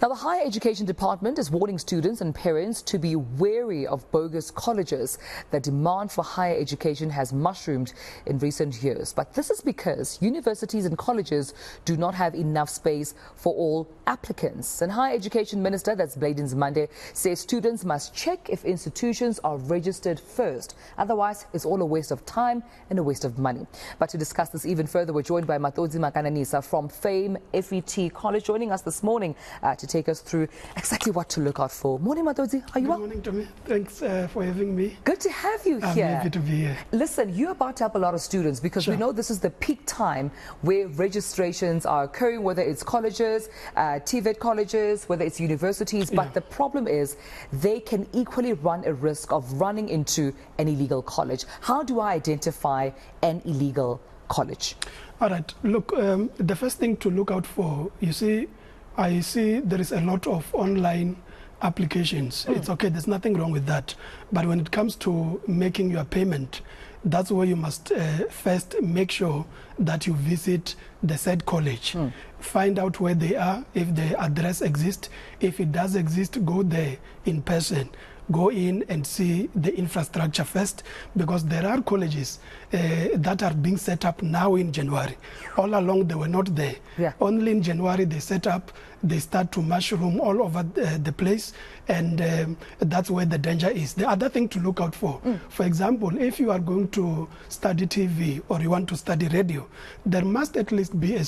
Now, the Higher Education Department is warning students and parents to be wary of bogus colleges. The demand for higher education has mushroomed in recent years. But this is because universities and colleges do not have enough space for all applicants. And Higher Education Minister, that's Matodzi Makananisa, says students must check if institutions are registered first. Otherwise, it's all a waste of time and a waste of money. But to discuss this even further, we're joined by Matodzi Makananisa from Fame FET College, joining us this morning to take us through exactly what to look out for. Morning, Matodzi. Are you well? Good morning to me. Thanks for having me. Good to have you here. I'm happy to be here. Listen, you're about to help a lot of students because we know this is the peak time where registrations are occurring, whether it's colleges, TVET colleges, whether it's universities. But the problem is they can equally run a risk of running into an illegal college. How do I identify an illegal college? All right. Look, the first thing to look out for, I see there is a lot of online applications. It's okay, there's nothing wrong with that. But when it comes to making your payment, that's where you must first make sure that you visit the said college. Find out where they are, if the address exists. If it does exist, go there in person. Go in and see the infrastructure first, because there are colleges that are being set up now in January. All along they were not there. Only in January they set up, they start to mushroom all over the place, and that's where the danger is. The other thing to look out for example, if you are going to study TV or you want to study radio, there must at least be a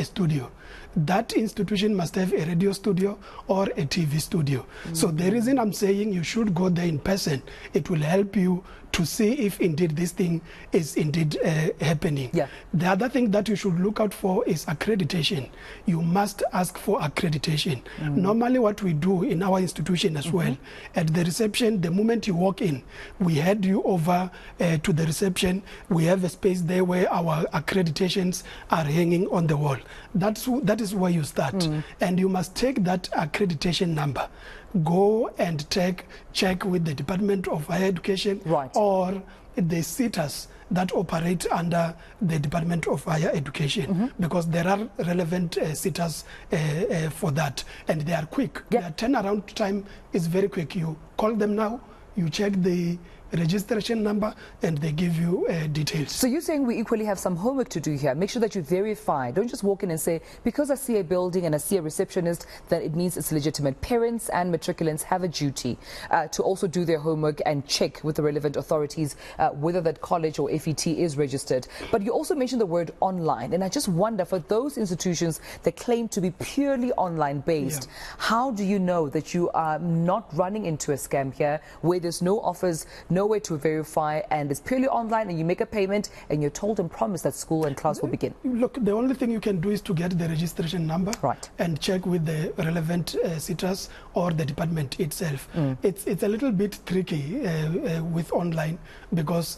studio. That institution must have a radio studio or a TV studio. So the reason I'm saying you should go there in person, it will help you to see if indeed this thing is indeed happening. The other thing that you should look out for is accreditation. You must ask for accreditation. Normally what we do in our institution as well, at the reception, the moment you walk in, we head you over to the reception. We have a space there where our accreditations are hanging on the wall. That is where you start. And you must take that accreditation number. Go and check with the Department of Higher Education or the SETAs that operate under the Department of Higher Education, because there are relevant SETAs for that, and they are quick. Their turnaround time is very quick. You call them now, you check the registration number, and they give you details. So you're saying we equally have some homework to do here. Make sure that you verify. Don't just walk in and say, because I see a building and I see a receptionist, that it means it's legitimate. Parents and matriculants have a duty to also do their homework and check with the relevant authorities whether that college or FET is registered. But you also mentioned the word online, and I just wonder, for those institutions that claim to be purely online based, how do you know that you are not running into a scam here where there's no offers, nowhere to verify, and it's purely online, and you make a payment and you're told and promised that school and class will begin? Look, the only thing you can do is to get the registration number and check with the relevant SETAs or the department itself. It's a little bit tricky with online, because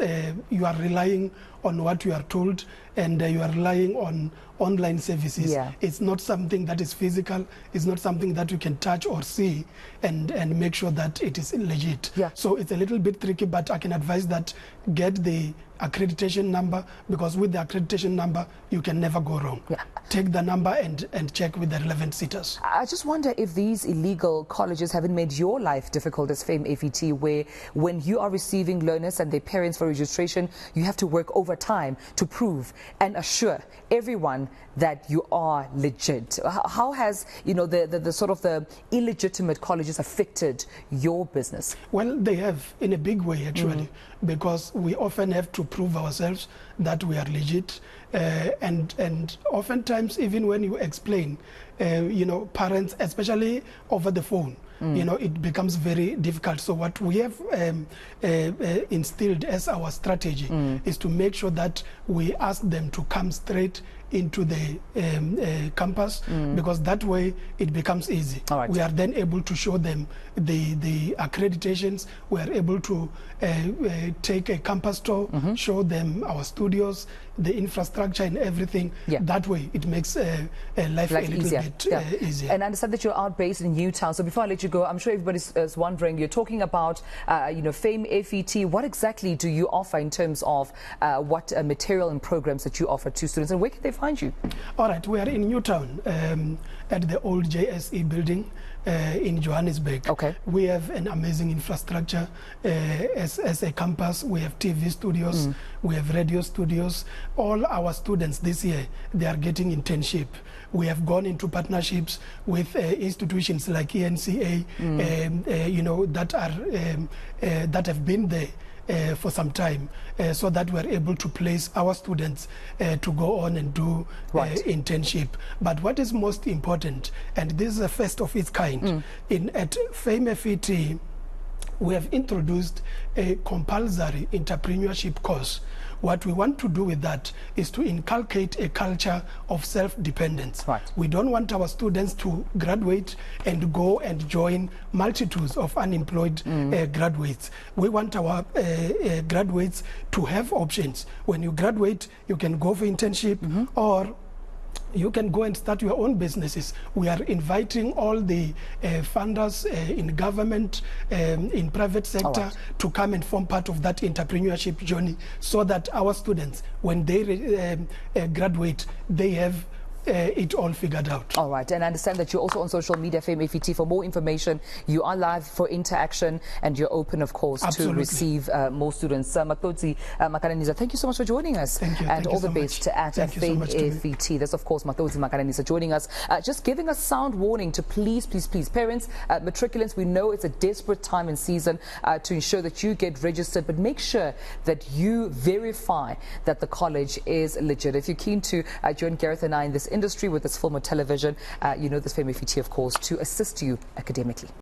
you are relying on what you are told, and you are relying on online services. It's not something that is physical. It's not something that you can touch or see and make sure that it is legit. So it's a little bit tricky, but I can advise that get the accreditation number, because with the accreditation number you can never go wrong. Take the number and check with the relevant SETAs. I just wonder if these illegal colleges haven't made your life difficult as Fame FET, where when you are receiving learners and their parents for registration, you have to work overtime to prove and assure everyone that you are legit. How has the sort of the illegitimate colleges affected your business? Well, they have, in a big way actually, because we often have to prove ourselves that we are legit, and oftentimes even when you explain, parents, especially over the phone, it becomes very difficult. So what we have instilled as our strategy is to make sure that we ask them to come straight into the campus, because that way it becomes easy. We are then able to show them the accreditations. We are able to take a campus tour, show them our studios, the infrastructure and everything. That way it makes life a little bit easier. And I understand that you're out based in Newtown. So before I let you go, I'm sure everybody is wondering, you're talking about Fame FET. What exactly do you offer in terms of what material and programs that you offer to students, and where can they find you? All right, we are in Newtown, at the old JSE building in Johannesburg. Okay. We have an amazing infrastructure as a campus. We have TV studios, we have radio studios. All our students this year, they are getting internship. We have gone into partnerships with institutions like eNCA, you know, that have been there for some time, so that we're able to place our students to go on and do internship. But what is most important, and this is the first of its kind, at Fame FET, we have introduced a compulsory entrepreneurship course. What we want to do with that is to inculcate a culture of self-dependence. Right. We don't want our students to graduate and go and join multitudes of unemployed graduates. We want our graduates to have options. When you graduate, you can go for internship or you can go and start your own businesses. We are inviting all the funders in government, in private sector, to come and form part of that entrepreneurship journey, so that our students, when they graduate, they have it all figured out. All right, and I understand that you're also on social media, Fame FET. For more information, you are live for interaction, and you're open, of course, to receive more students. Matodzi Makananisa, thank you so much for joining us. Thank you. And all the best at Fame FET. That's, of course, Matodzi Makananisa joining us, just giving us sound warning to please, parents, matriculants, we know it's a desperate time and season to ensure that you get registered, but make sure that you verify that the college is legit. If you're keen to join Gareth and I in this industry with this film or television, you know this Fame FET, of course, to assist you academically.